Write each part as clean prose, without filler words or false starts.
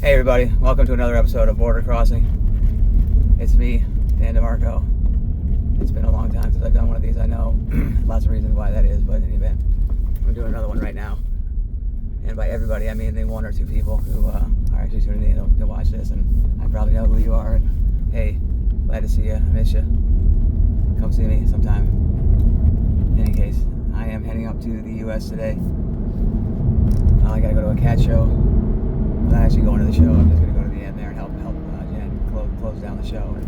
Hey everybody, welcome to another episode of Border Crossing. It's me, Dan DeMarco. It's been a long time since I've done one of these, I know. Lots of reasons why that is, but in any event, I'm doing another one right now. And by everybody, I mean the one or two people who are actually tuning in to watch this, and I probably know who you are. And hey, glad to see you, I miss you. Come see me sometime. In any case, I am heading up to the U.S. today. I gotta go to a cat show. I'm not actually going to the show. I'm just going to go to the end there and help Jen close down the show and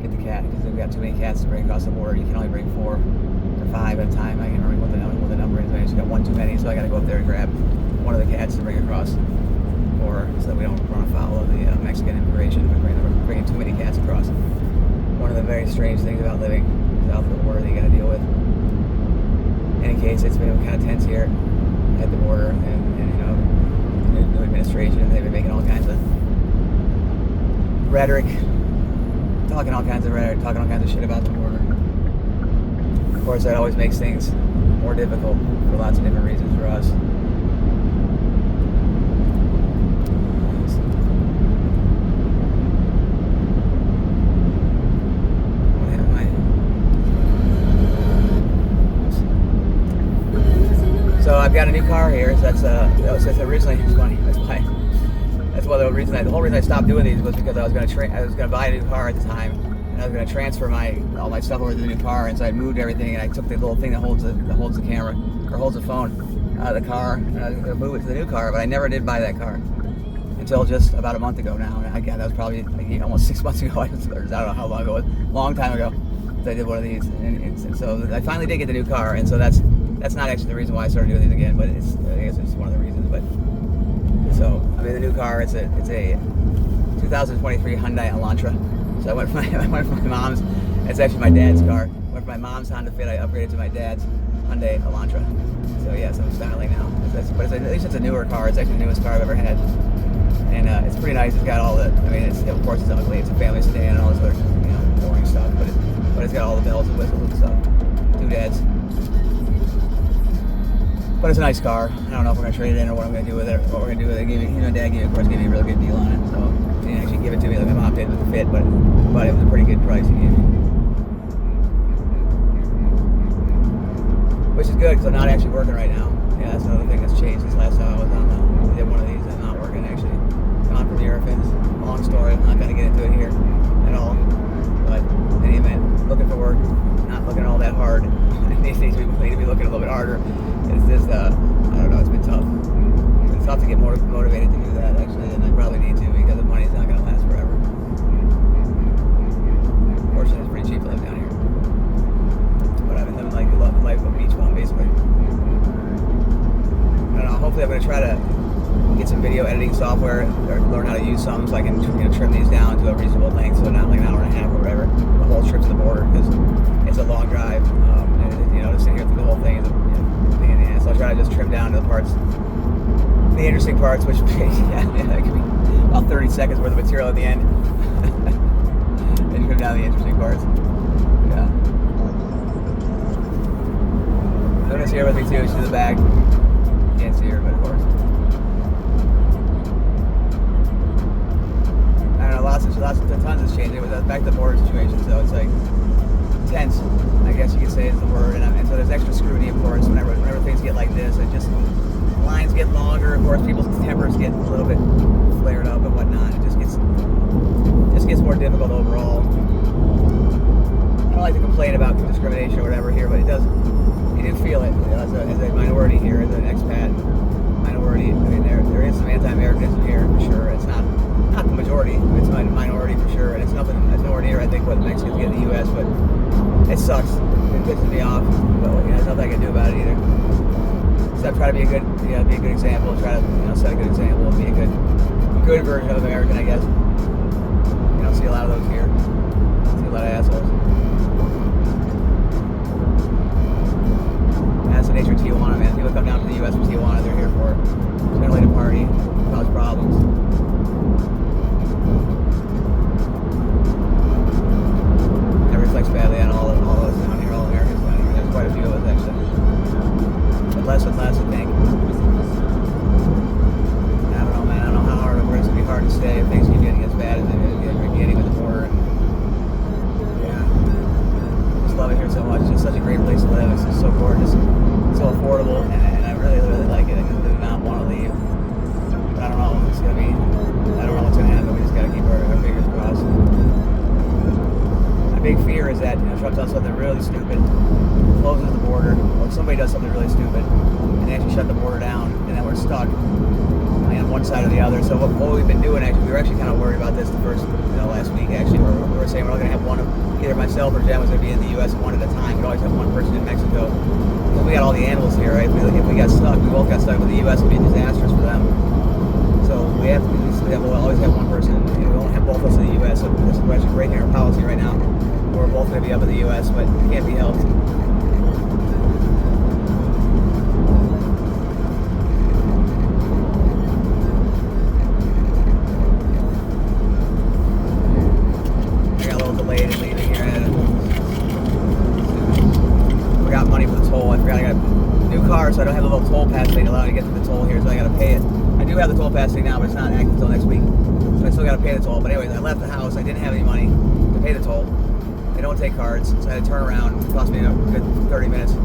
get the cat, because we've got too many cats to bring across the border. You can only bring 4 or 5 at a time. I can't remember what the number is. I just got one too many, so I got to go up there and grab one of the cats to bring across, so that we don't run afoul of the Mexican immigration by bringing too many cats across. One of the very strange things about living south of the border that you got to deal with. In any case, it's been kind of tense here at the border, and you know, new administration, and they've been making all kinds of rhetoric, talking all kinds of shit about the border. Of course, that always makes things more difficult for lots of different reasons for us. So I've got a new car here. So that's originally it's funny. That's one of the reasons. The whole reason I stopped doing these was because I was going to buy a new car at the time, and I was going to transfer all my stuff over to the new car. And so I moved everything, and I took the little thing that holds the camera or holds the phone out of the car, and I was going to move it to the new car. But I never did buy that car until just about a month ago now. And again, that was probably almost 6 months ago. I don't know how long ago it was. A long time ago. I did one of these, and so I finally did get the new car, and so that's not actually the reason why I started doing these again, but I guess it's one of the reasons. But so I mean, the new car, it's a 2023 Hyundai Elantra. So I went from my mom's. It's actually my dad's car. I went from my mom's Honda Fit. I upgraded to my dad's Hyundai Elantra. So yeah, so I'm styling now. But at least it's a newer car. It's actually the newest car I've ever had, and it's pretty nice. It's got all the. I mean, of course it's ugly. It's a family sedan and all this other boring stuff, but it's got all the bells and whistles and stuff. Doodads. But it's a nice car. I don't know if we're going to trade it in or what I'm going to do with it. What we're going to do with it. Dad gave me a really good deal on it. So he didn't actually give it to me like my mom did with the Fit, but it was a pretty good price he gave me. Which is good, because I'm not actually working right now. Yeah, that's another thing that's changed since last time I was on did one of these. I'm not working actually. I'm on from Eurofins. Long story. I'm not going to get into it here at all. But in any event, looking for work, not looking all that hard. These days people need to be looking a little bit harder. It's just, I don't know, it's been tough. It's tough to get more motivated to do that, actually, and I probably need to, because the money's not going to last forever. Fortunately, it's pretty cheap to live down here. But I've been living like the life of a beach bum, basically. I don't know, hopefully I'm going to try to get some video editing software, or learn how to use some, so I can trim these down to a reasonable length, so not like an hour and a half or whatever, the whole trip to the border, because it's a long drive, and to sit here through the whole thing is a pain in the ass. So I'll try to just trim down to the interesting parts, which that could be about 30 seconds worth of material at the end, and trim down the interesting parts. Yeah. Luna's here with me too. She's in the back. Can't see her, but of course. I don't know, tons has changed. It was back to the border situation, so it's like tense, I guess you could say is the word, and so there's extra scrutiny, of course, whenever things get like this. It just, lines get longer, of course, people's tempers get a little bit flared up and whatnot. It just gets more difficult overall. I don't like to complain about discrimination or whatever here, but you do feel it as a minority here, as an expat minority. I mean, there is some anti-Americanism here for sure. It's not the majority, it's a minority for sure, and it's nowhere near, I think, what the Mexicans get in the U.S., but it sucks. It pisses me off, but there's nothing I can do about it either. So I try to be a good example, try to set a good example, and be a good version of American, I guess. See a lot of those here. See a lot of assholes. That's the nature of Tijuana, man. People come down to the U.S. from Tijuana, they're here for generally to party, cause problems. That reflects badly on all of us down here, all Americans down here. There's quite a few of us actually. But less and less, I think. I don't know, man. I don't know how hard it is. It's gonna be hard big fear is that Trump does something really stupid, closes the border, or somebody does something really stupid, and they actually shut the border down, and then we're stuck on one side or the other. So what we've been doing, actually, we were actually kind of worried about this the first, last week, actually, where we were saying we're all going to have one of, either myself or Jen was going to be in the U.S. one at a time. We'd always have one person in Mexico. Because we got all the animals here, right? If we got stuck, we both got stuck with the U.S., it would be disastrous for them. So we'll always have one person. We won't have both of us in the U.S. So this is actually breaking our policy right now. We're both going to be up in the U.S., but it can't be helped. I got a little delayed in leaving here. I forgot money for the toll. I forgot I got a new car, so I don't have a little toll pass thing to allow me to get to the toll here, so I got to pay it. I do have the toll pass thing now, but it's not active until next week. So I still got to pay the toll. But anyways, I left the house. I didn't have any money to pay the toll. They don't take cards, so I had to turn around. It cost me a good 30 minutes. I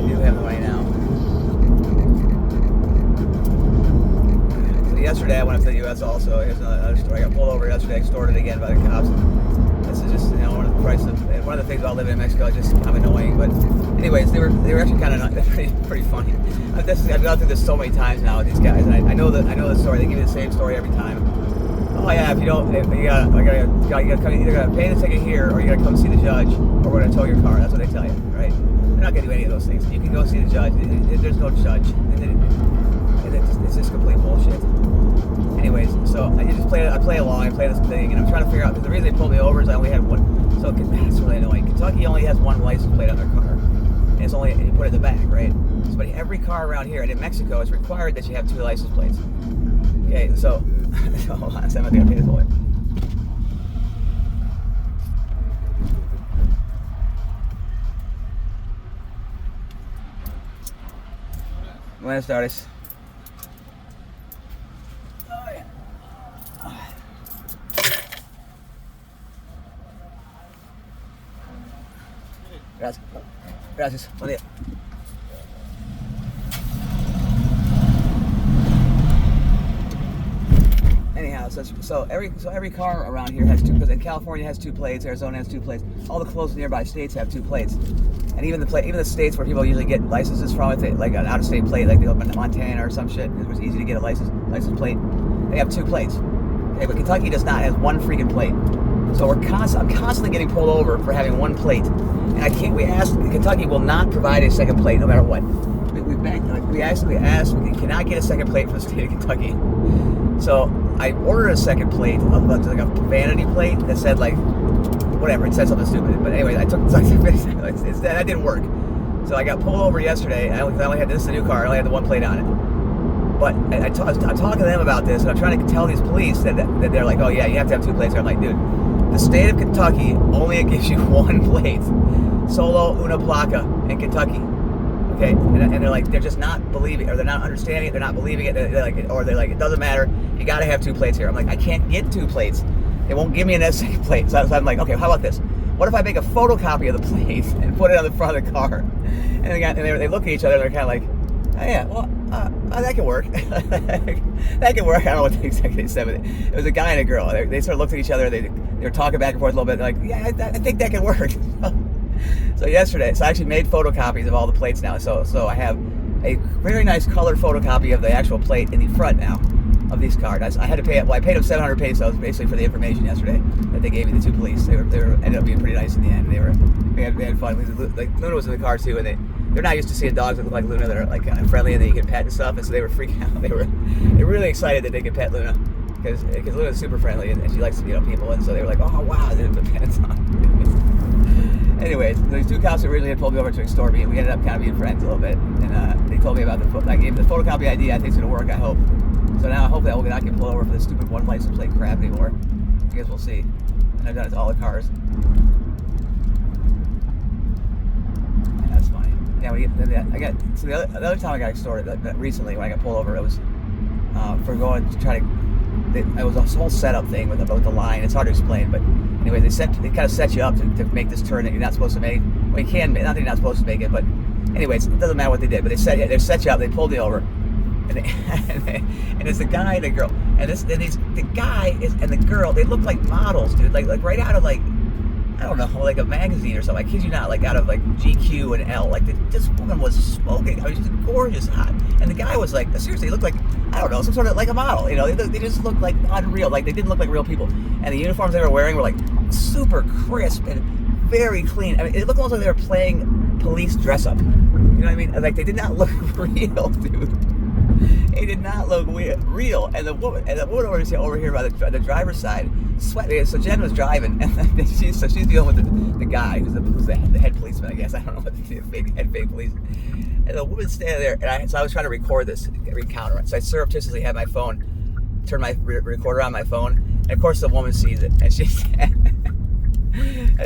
do have the money now. So yesterday I went up to the U.S. also. Here's another story. I got pulled over yesterday, extorted again by the cops. This is just one of the prices. One of the things about living in Mexico is just kind of annoying. But anyways, they were actually kind of pretty funny. I've gone through this so many times now with these guys, and I know the story. They give me the same story every time. Oh yeah, if you don't, you gotta come, either gotta pay the ticket here, or you gotta come see the judge, or we're gonna tow your car. That's what they tell you, right? They're not gonna do any of those things. You can go see the judge. There's no judge. It's just complete bullshit. Anyways, so I play along. I play this thing, and I'm trying to figure out, because the reason they pulled me over is I only had one. So that's really annoying. Kentucky only has one license plate on their car, and it's only, you put it in the back, right? So, but every car around here, and in Mexico, it's required that you have 2 license plates. Okay, so hold on, so I'm gonna pay this away. Buenas tardes. Gracias. Gracias. Buen día. Anyhow, so every car around here has 2, because in California has 2 plates, Arizona has 2 plates. All the close nearby states have 2 plates, and even the states where people usually get licenses from, if they, like an out-of-state plate, like they open in Montana or some shit, it was easy to get a license plate. They have 2 plates. Okay, but Kentucky does not, has 1 freaking plate. So I'm constantly getting pulled over for having 1 plate, and Kentucky will not provide a second plate no matter what. We asked, we cannot get a second plate for the state of Kentucky. So I ordered a second plate, like a vanity plate that said like, whatever, it said something stupid. But anyway, that didn't work. So I got pulled over yesterday. I only had, this is a new car, I only had the 1 plate on it. But I'm talking to them about this, and I'm trying to tell these police that they're like, oh yeah, you have to have 2 plates. I'm like, dude, the state of Kentucky only gives you 1 plate, solo una placa in Kentucky. Okay, and they're like, they're just not believing, or they're not understanding it, they're not believing it, they're like, it doesn't matter, you gotta have 2 plates here. I'm like, I can't get 2 plates. They won't give me a second plate. So I'm like, okay, how about this? What if I make a photocopy of the plate and put it on the front of the car? And they look at each other, and they're kind of like, oh yeah, well, that can work. That can work. I don't know what exactly they said, but it was a guy and a girl. They sort of looked at each other, they were talking back and forth a little bit, like, yeah, I think that can work. So yesterday, I actually made photocopies of all the plates now. So I have a very nice colored photocopy of the actual plate in the front now of these cars. I had to pay, I paid them 700 pesos basically for the information yesterday that they gave me, the 2 police. They ended up being pretty nice in the end. We had fun. Like Luna was in the car too, and they're not used to seeing dogs that look like Luna that are like kind of friendly and that you can pet and stuff. And so they were freaking out. They were really excited that they could pet Luna because Luna's super friendly and she likes people. And so they were like, oh wow, they put pets on. Anyways, these 2 cops originally had pulled me over to extort me, and we ended up kind of being friends a little bit. And they told me about I gave them the photocopy ID. I think it's going to work, I hope. So now I hope that we'll not get pulled over for this stupid 1 license plate crap anymore. I guess we'll see. And I've done it to all the cars. Yeah, that's funny. Yeah, the other time I got extorted recently when I got pulled over, it was for going to try to. It was a whole setup thing with the line. It's hard to explain, but anyway, they kind of set you up to make this turn that you're not supposed to make. Well, you can, not that you're not supposed to make it, but anyways, it doesn't matter what they did. But they set you up. They pulled me over, and it's the guy and the girl, and the guy is and the girl. They look like models, dude. Like right out of like, I don't know, like a magazine or something. I kid you not, like out of like GQ and Elle. Like this woman was smoking. I mean, she's gorgeous, hot, and the guy was like, seriously, he looked like, I don't know, some sort of like a model. You know, they just looked like unreal. Like they didn't look like real people. And the uniforms they were wearing were like super crisp and very clean. I mean, it looked almost like they were playing police dress up. You know what I mean? Like they did not look real, dude. They did not look real. And the woman over here by the driver's side, sweating. So Jen was driving, and she's dealing with the guy who's the head policeman, I guess. I don't know what the fake police. And the woman's standing there, and so I was trying to record this encounter. So I surreptitiously had my phone, turned my recorder on my phone, and of course the woman sees it, and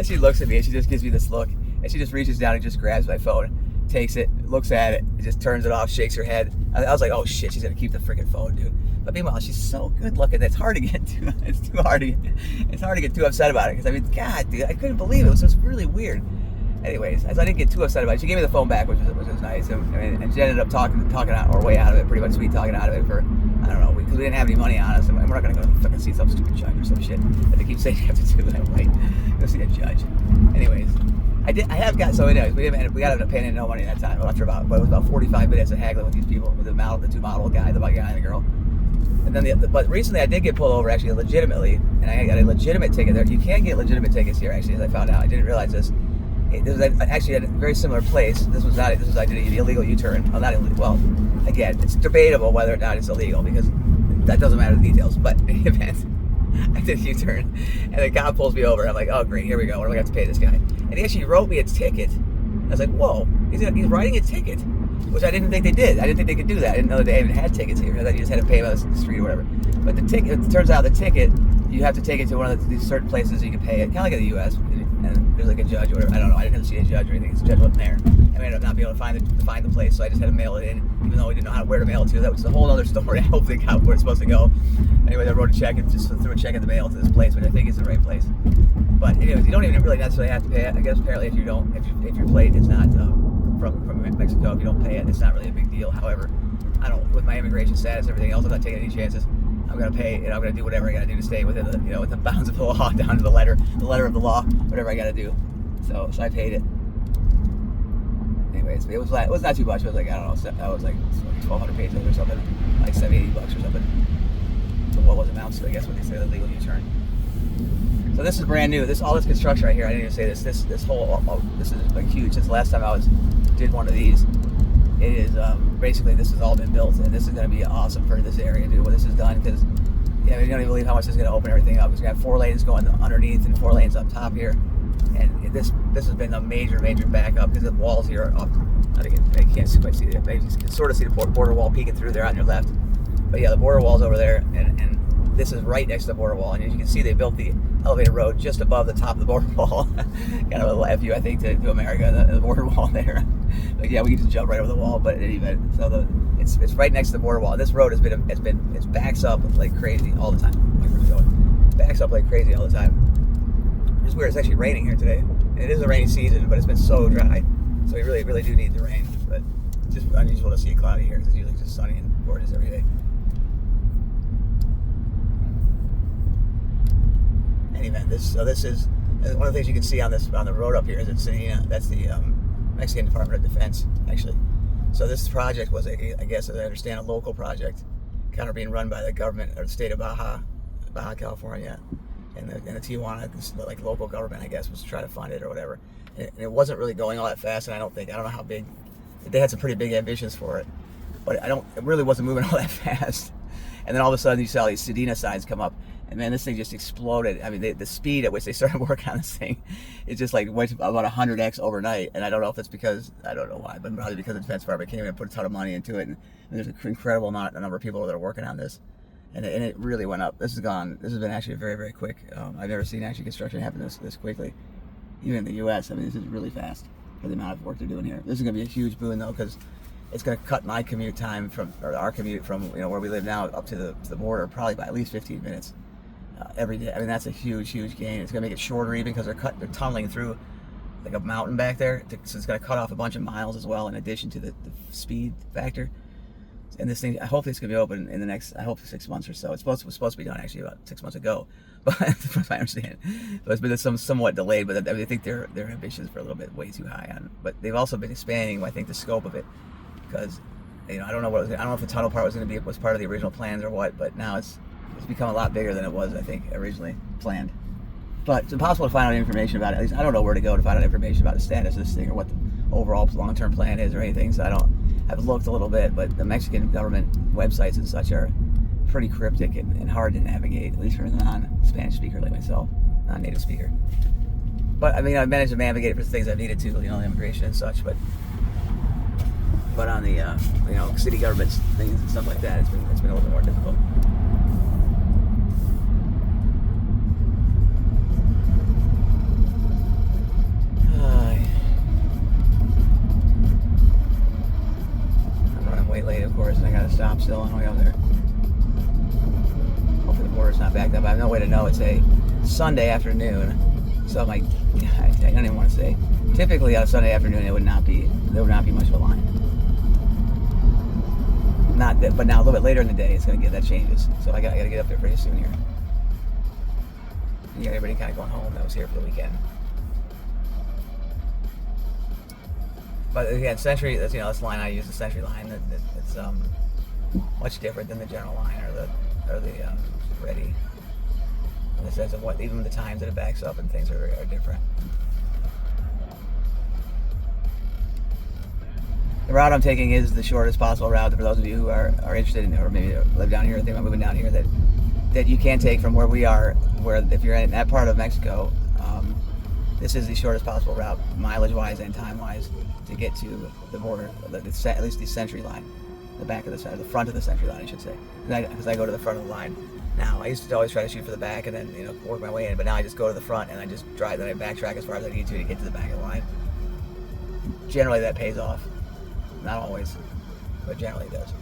she looks at me, and she just gives me this look, and she just reaches down and just grabs my phone, takes it, looks at it, just turns it off, shakes her head. I was like, oh shit, she's gonna keep the freaking phone, dude. But meanwhile, she's so good looking. It's hard to get too. It's hard to get too upset about it, because I mean, God, dude, I couldn't believe it. It was just really weird. Anyways, as I didn't get too upset about it, she gave me the phone back, which was nice, and she ended up talking our way out of it, pretty much sweet talking out of it for, I don't know, because we didn't have any money on us, and we're not gonna go fucking see some stupid judge or some shit that they keep saying you have to do that way. Go see a judge. Anyways, we got up paying no money that time. After it was about 45 minutes of haggling with these people, with the two model guy, the guy and the girl. And then but recently I did get pulled over actually legitimately, and I got a legitimate ticket there. You can get legitimate tickets here actually, as I found out. I didn't realize this. This was actually at a very similar place. I did an illegal U-turn. Well, not illegal. Well, again, it's debatable whether or not it's illegal, because that doesn't matter the details. But in the event, I did a U-turn, and the cop pulls me over. I'm like, oh great, here we go. What do I have to pay this guy? And he actually wrote me a ticket. I was like, whoa, he's writing a ticket, which I didn't think they did. I didn't think they could do that. I didn't know that they even had tickets here. I thought you just had to pay by the street or whatever. But the ticket, it turns out the ticket, you have to take it to one of these certain places you can pay it, kind of like in the U.S. And there's like a judge or whatever. I don't know. I didn't see a judge or anything. The judge wasn't there. I ended up not being able to find the place, so I just had to mail it in, even though we didn't know where to mail it to. That was a whole other story. I hope they got where it's supposed to go. Anyway, I wrote a check and just threw a check in the mail to this place, which I think is the right place. But anyways, you don't even really necessarily have to pay it. I guess apparently if your plate is not from Mexico, if you don't pay it, it's not really a big deal. However, with my immigration status and everything else, I'm not taking any chances. I'm gonna pay, and I'm gonna do whatever I gotta do to stay within the the bounds of the law, down to the letter of the law, whatever I gotta do. So I paid it. Anyways, it was not too much. It was like, I don't know, that was like 1,200 pesos or something, like $70-80 or something. So what was amounts to, I guess, when they say the legal U-turn. So this is brand new. All this construction right here, I didn't even say this. This is like huge. Since the last time I did one of these, it is basically, this has all been built, and this is going to be awesome for this area, dude. When this is done, because you don't even believe how much this is going to open everything up. It's going to have 4 lanes going underneath and 4 lanes up top here, and this has been a major backup, because the walls here are up. I can't quite see it. Maybe you can sort of see the border wall peeking through there on your left, but yeah, the border wall's over there, and this is right next to the border wall, and as you can see, they built the elevated road just above the top of the border wall. Kind of a little FU, I think, to America, the border wall there. Like, yeah, we can just jump right over the wall, but in any event, so it's right next to the border wall. This road it backs up like crazy all the time. Where's it going? Backs up like crazy all the time. It's weird. It's actually raining here today. It is a rainy season, but it's been so dry, so we really do need the rain. But it's just unusual to see it cloudy here, because it's usually just sunny and gorgeous every day. Anyway, this is one of the things you can see on the road up here is it's that's the Mexican Department of Defense, actually. So this project was, I guess, as I understand, a local project, kind of being run by the government or the state of Baja California, and the Tijuana, like local government, I guess, was to try to fund it or whatever. And it wasn't really going all that fast, and I don't know how big. They had some pretty big ambitions for it, but it really wasn't moving all that fast. And then all of a sudden, you saw these Sedena signs come up. And man, this thing just exploded. I mean, the speed at which they started working on this thing, it just like went about 100x overnight. And I don't know if it's because, I don't know why, but probably because the Defense Department came in and put a ton of money into it. And there's an incredible number of people that are working on this. And it really went up. This has been actually very, very quick. I've never seen actually construction happen this quickly. Even in the U.S., I mean, this is really fast for the amount of work they're doing here. This is going to be a huge boon, though, because it's going to cut my commute time our commute from where we live now up to the border probably by at least 15 minutes. Every day. I mean, that's a huge gain. It's gonna make it shorter even, because they're tunneling through like a mountain back there, so it's gonna cut off a bunch of miles as well, in addition to the speed factor. And this thing, hopefully it's going to be open in the next, I hope 6 months or so. It was supposed to be done actually about 6 months ago, but from I understand, but it's been somewhat delayed. But I think their ambitions are a little bit way too high on. But they've also been expanding, I think, the scope of it, because I don't know what I don't know if the tunnel part was part of the original plans or what. But now it's become a lot bigger than it was, I think, originally planned. But it's impossible to find out information about it. At least I don't know where to go to find out information about the status of this thing or what the overall long-term plan is or anything. So I've looked a little bit, but the Mexican government websites and such are pretty cryptic and hard to navigate, at least for a non-Spanish speaker like myself, non-native speaker. But I mean, I've managed to navigate it for things I've needed to, immigration and such. But on the city government things and stuff like that, it's been a little bit more difficult. Late, of course, and I gotta stop still on the way up there. Hopefully the border's not backed up. I have no way to know. It's a Sunday afternoon, so I don't even want to say. Typically on a Sunday afternoon, there would not be much of a line. Not that, but now a little bit later in the day, it's gonna that changes. So I gotta get up there pretty soon here. You got everybody kind of going home that was here for the weekend. But again, Century, that's the line I use, the Century line. It's much different than the general line or the Ready, in the sense of what even the times that it backs up and things are different. The route I'm taking is the shortest possible route for those of you who are interested in, or maybe live down here or think about moving down here, that you can take from where we are, where if you're in that part of Mexico, this is the shortest possible route, mileage-wise and time-wise, to get to the border, at least the Century line, the front of the Century line, I should say, because I go to the front of the line now. I used to always try to shoot for the back and then work my way in, but now I just go to the front and I just drive, then I backtrack as far as I need to get to the back of the line. Generally, that pays off. Not always, but generally it does.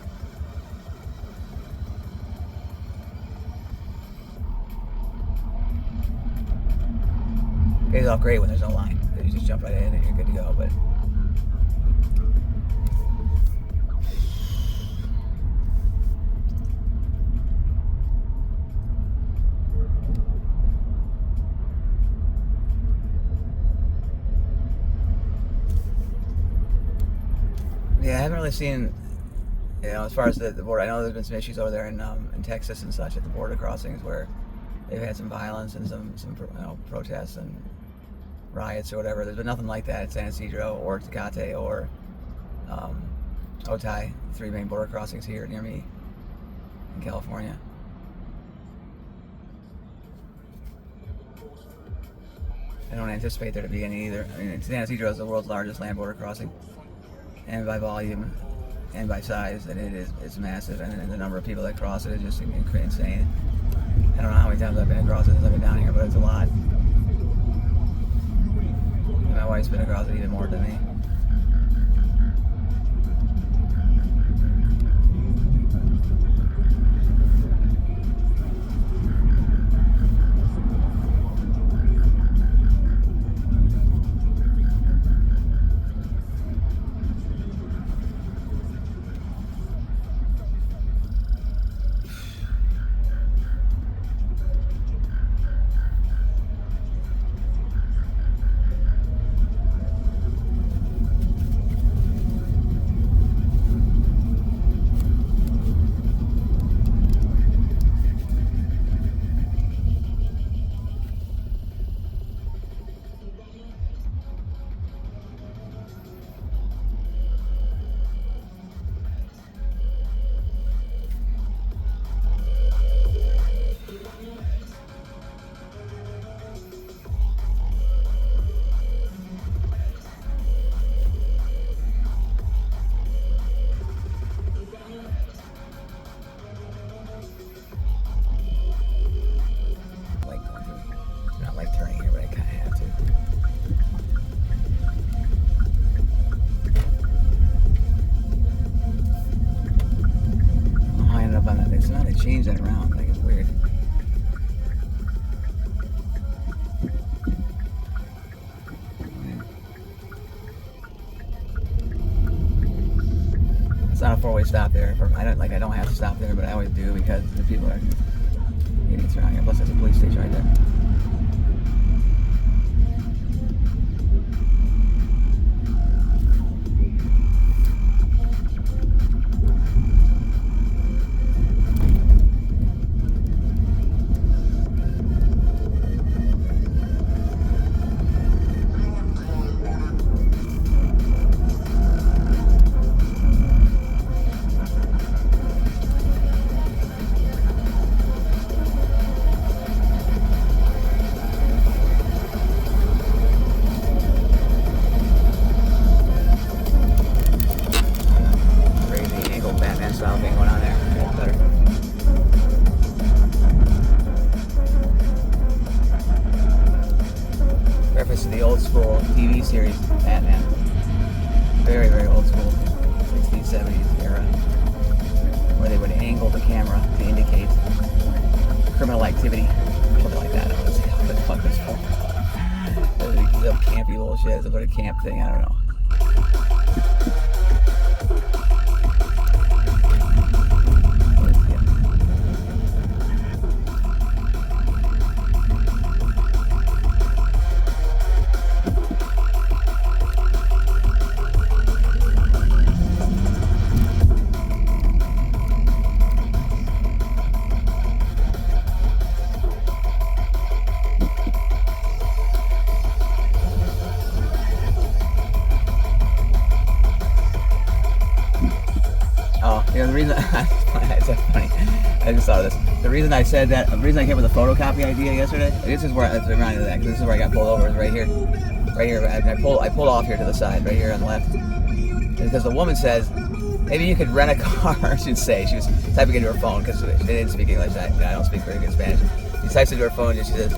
Pays off great when there's no line. You just jump right in and you're good to go. But yeah, I haven't really seen, as far as the border. I know there's been some issues over there in Texas and such at the border crossings where they've had some violence and some protests and riots or whatever. There's been nothing like that at San Ysidro or Tecate or Otay, the three main border crossings here near me in California. I don't anticipate there to be any either. I mean, San Ysidro is the world's largest land border crossing, and by volume and by size, and it's massive, and the number of people that cross it is just insane. I don't know how many times I've been across it since I've been down here, but it's a lot. And my wife's been across it even more than me. Change that around. I think it's weird. It's not a four-way stop there. I don't have to stop there, but I always do because the people are idiots around here. Plus, there's a police station right there. Reference to the old school TV series Batman. Very, very old school, 60s, 70s era, where they would angle the camera to indicate criminal activity, something like that. I don't know what the fuck this for. Some campy little shit, some sort of camp thing, I don't know. You know, the reason it's so funny. I just thought of this. The reason I said that, the reason I came up with the photocopy idea yesterday. This is where it's reminded of that. Because this is where I got pulled over. Is right here. I pulled off here to the side, right here on the left. Because the woman says, maybe you could rent a car. I should say she was typing into her phone because they didn't speak English. I don't speak very good Spanish. She types into her phone and she says,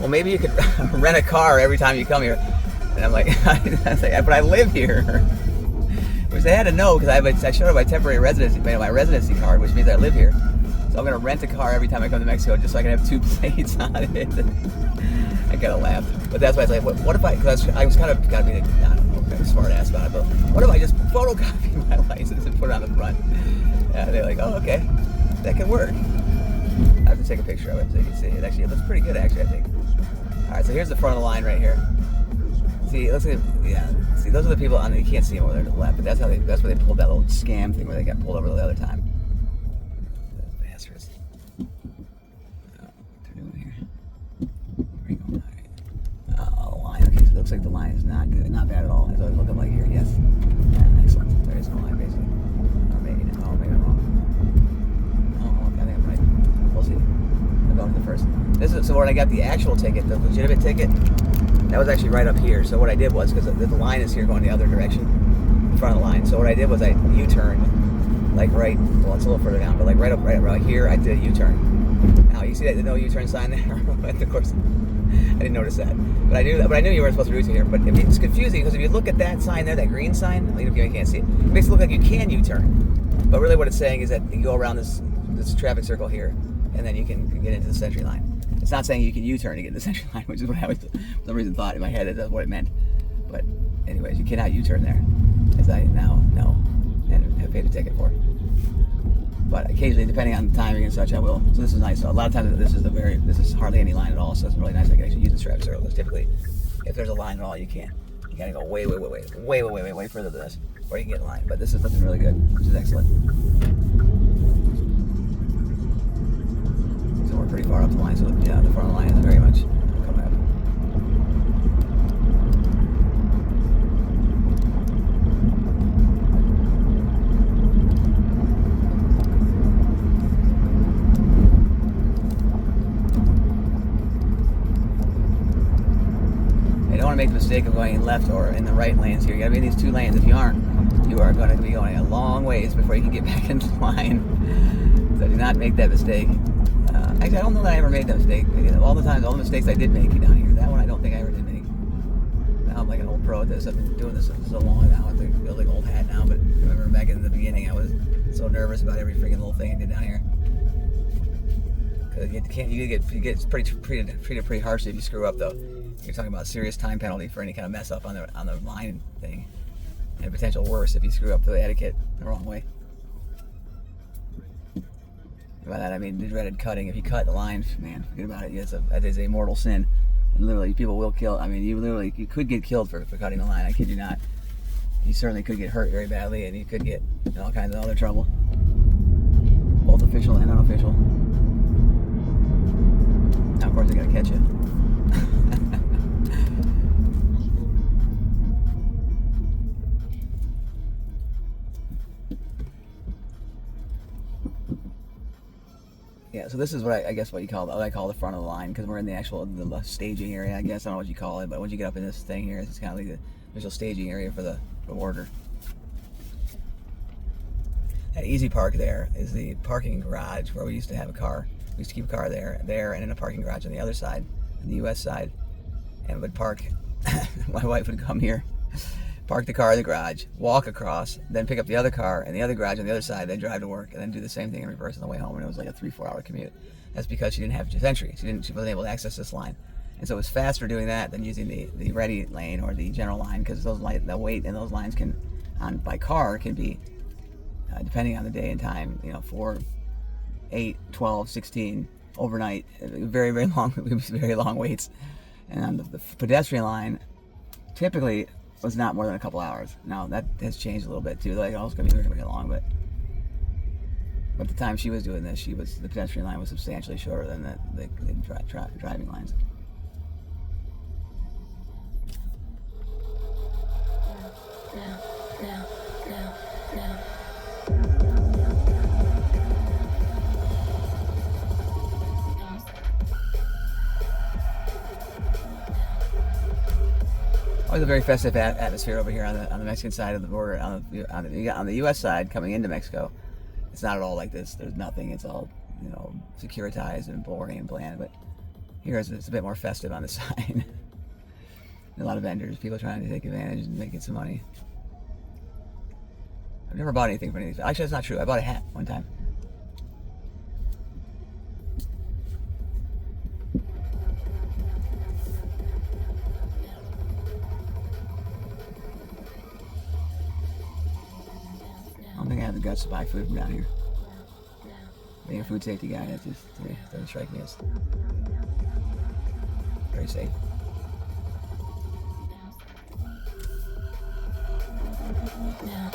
well, maybe you could rent a car every time you come here. And I'm like, but I live here. Which they had to know because I showed up my temporary residency, my residency card, which means I live here. So I'm gonna rent a car every time I come to Mexico just so I can have 2 plates on it. I gotta laugh, but that's why I was like, what if because I was kind of gotta be I don't know, kind of smart ass about it, but what if I just photocopy my license and put it on the front? And they're like, oh, okay, that can work. I have to take a picture of it so you can see it. Actually, it looks pretty good, actually, I think. All right, so here's the front of the line right here. See, it looks like, yeah. See, those are the people you can't see them over there to the left, but that's where they pulled that little scam thing where they got pulled over the other time. Those bastards. What they're doing here? Where are you going? All right. Oh, the line. Okay, so it looks like the line is not good, not bad at all. That's what it's looking like here. Yes. Yeah, excellent. There is no line basically. Maybe I'm wrong. Oh, I think I'm right. We'll see. I'm going to the first. So when I got the actual ticket, the legitimate ticket. That was actually right up here. So what I did was, because the line is here going the other direction, in front of the line. So what I did was I U-turned, like right, well it's a little further down, but like right here, I did a U-turn. Now you see that the no U-turn sign there? Of course, I didn't notice that. But I knew you weren't supposed to do it here. But it's confusing because if you look at that sign there, that green sign, even if you can't see it, it makes it look like you can U-turn. But really what it's saying is that you go around this traffic circle here, and then you can get into the Century line. It's not saying you can U-turn to get in the Century line, which is what I was, for some reason, thought in my head that that's what it meant. But anyways, you cannot U-turn there, as I now know and have paid a ticket for. But occasionally, depending on the timing and such, I will. So this is nice. So a lot of times, this is hardly any line at all. So it's really nice. I can actually use the traffic circle. Because typically, if there's a line at all, you can't. You gotta go way further than this, or you can get in line. But this is looking really good, which is excellent. So we're pretty far up the line, so yeah, the front of the line is very much coming up. You don't want to make the mistake of going left or in the right lanes here. You gotta be in these 2 lanes. If you aren't, you are going to be going a long ways before you can get back into line. So do not make that mistake. Actually, I don't know that I ever made that mistake. All the mistakes I did make down here, that one I don't think I ever did make. Now I'm like an old pro at this. I've been doing this so long now. I'm like building old hat now, but I remember back in the beginning, I was so nervous about every freaking little thing I did down here. Because you get pretty harsh if you screw up, though. You're talking about a serious time penalty for any kind of mess up on the line thing, and potential worse if you screw up the etiquette the wrong way. By that I mean the dreaded cutting. If you cut the line, man, forget about it. That is a mortal sin. And literally, people will kill. I mean, you could get killed for cutting the line. I kid you not. You certainly could get hurt very badly, and you could get in all kinds of other trouble, both official and unofficial. Now, of course, they're gonna catch you. Yeah, so this is what I guess what I call the front of the line, because we're in the actual the staging area. I guess I don't know what you call it, but once you get up in this thing here, it's kind of like the official staging area for the border. That Easy Park there is the parking garage where we used to have a car. We used to keep a car there, and in a parking garage on the other side, on the U.S. side, and would park. My wife would come here, park the car in the garage, walk across, then pick up the other car in the other garage on the other side, then drive to work, and then do the same thing in reverse on the way home. And it was like a 3-4 hour commute. That's because she didn't have entry. She wasn't able to access this line, and so it was faster doing that than using the ready lane or the general line, because the weight in those lines by car can be depending on the day and time, 4, 8, 12, 16 overnight, very, very long, very long waits. And on the pedestrian line, typically was not more than a couple hours. Now that has changed a little bit too. Like, it's going to be very, very long, but the time she was doing this, the pedestrian line was substantially shorter than the driving lines. No. Always a very festive atmosphere over here on the Mexican side of the border. On the U.S. side, coming into Mexico, it's not at all like this. There's nothing. It's all securitized and boring and bland. But here it's a bit more festive on the side. A lot of vendors, people trying to take advantage and making some money. I've never bought anything from any of these. Actually, that's not true. I bought a hat one time. I don't think I have the guts to buy food from down here. Being a food safety guy, that just doesn't strike me as very safe. Yeah,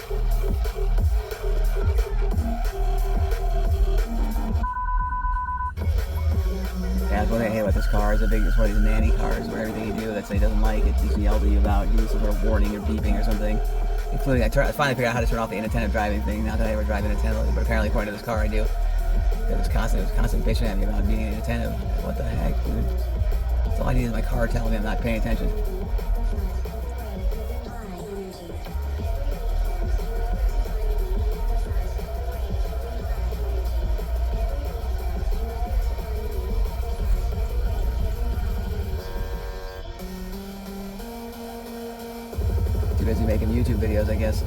that's what I hate about this car. It's one of these nanny cars where everything you do that he doesn't like, it just yells at you about. You some sort of warning or beeping or something. Including, I finally figured out how to turn off the inattentive driving thing. Not that I ever drive inattentively, but apparently according to this car I do. It was constant bitching at me about being inattentive. What the heck, dude? That's all I need is my car telling me I'm not paying attention. Too busy making YouTube videos, I guess.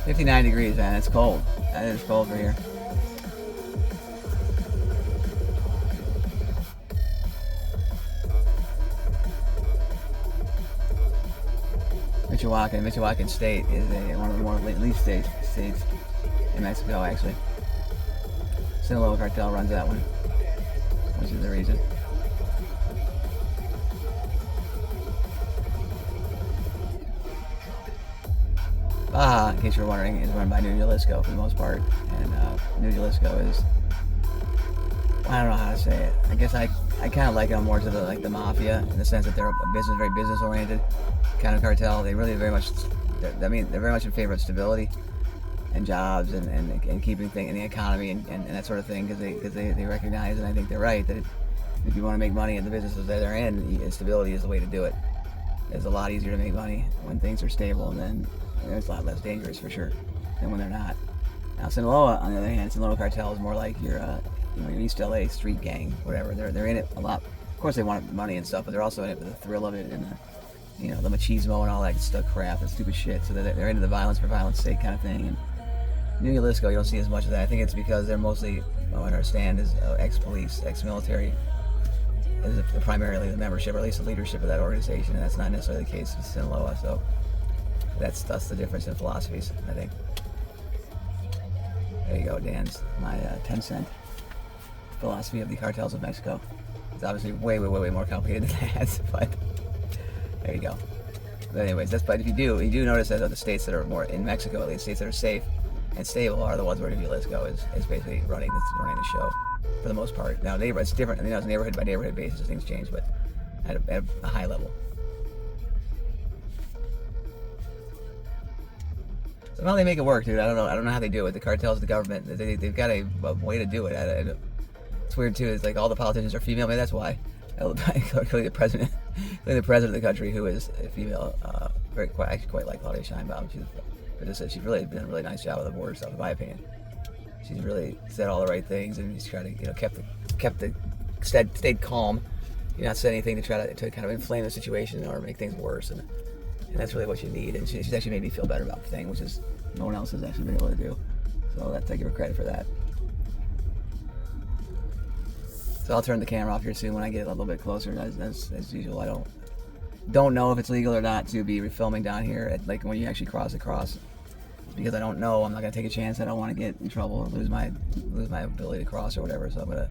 59 degrees, man. It's cold. That is cold for here. Michoacan State is one of the more elite states in Mexico, actually. Sinaloa cartel runs that one, which is the reason. Baja, in case you're wondering, is run by New Jalisco for the most part, and New Jalisco is, I don't know how to say it. I guess I kind of like them more to the mafia, in the sense that they're very business oriented kind of cartel. They really they're very much in favor of stability and jobs and keeping things in the economy and that sort of thing, because they recognize, and I think they're right, that if you want to make money in the businesses that they're in, stability is the way to do it. It's a lot easier to make money when things are stable, and then it's a lot less dangerous for sure than when they're not. Now Sinaloa, on the other hand, Sinaloa cartel is more like your East LA street gang, whatever. They're in it a lot. Of course, they want money and stuff, but they're also in it for the thrill of it and the machismo and all that stuff, crap, and stupid shit. So they're into the violence for violence sake kind of thing. And New Jalisco, you don't see as much of that. I think it's because they're mostly, what I understand, is ex-police, ex-military is primarily the membership, or at least the leadership of that organization, and that's not necessarily the case with Sinaloa. So that's the difference in philosophies, I think. There you go, Dan's my 10-cent philosophy of the cartels of Mexico. It's obviously way more complicated than that, but there you go. But anyways, but if you do notice that the states that are more in Mexico, at least states that are safe and stable, are the ones where Jalisco is basically running the show for the most part. Now, it's different. It's neighborhood by neighborhood basis. Things change, but at a high level. Somehow they make it work, dude. I don't know how they do it. The cartels, the government, they've got a way to do it. It's weird too. It's like all the politicians are female. Maybe that's why. Clearly the president of the country, who is a female, I actually quite like Claudia Sheinbaum. She's really done a really nice job with the border stuff, in my opinion. She's really said all the right things, and she's tried to stayed calm. Not said anything to try to kind of inflame the situation or make things worse, and that's really what you need. And she's actually made me feel better about the thing, which is no one else has actually been able to do. So I give her credit for that. So I'll turn the camera off here soon when I get a little bit closer. As usual, I don't know if it's legal or not to be filming down here like when you actually cross across. It's because I don't know. I'm not gonna take a chance. I don't want to get in trouble or lose my ability to cross or whatever. So I'm gonna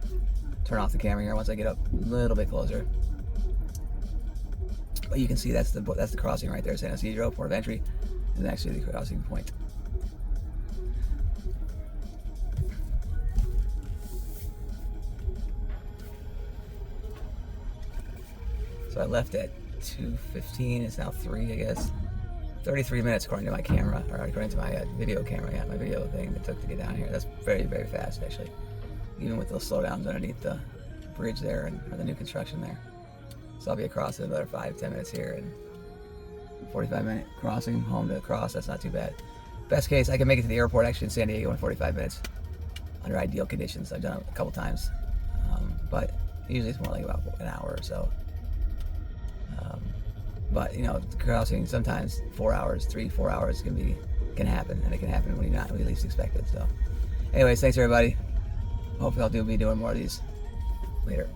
turn off the camera here once I get up a little bit closer. But you can see that's the crossing right there. San Ysidro, port of entry, is actually the crossing point. So I left at 2:15. It's now 3, I guess. 33 minutes according to my camera, or according to my video camera. Yeah, my video thing that took to get down here. That's very fast, actually. Even with those slowdowns underneath the bridge there or the new construction there. So I'll be across in another 5-10 minutes here, and 45-minute crossing home to cross. That's not too bad. Best case, I can make it to the airport actually in San Diego in 45 minutes under ideal conditions. I've done it a couple times, but usually it's more like about an hour or so. But crossing sometimes 4 hours, 3-4 hours can happen, and it can happen when you least expect it. So, anyways, thanks everybody. Hopefully I'll be doing more of these later.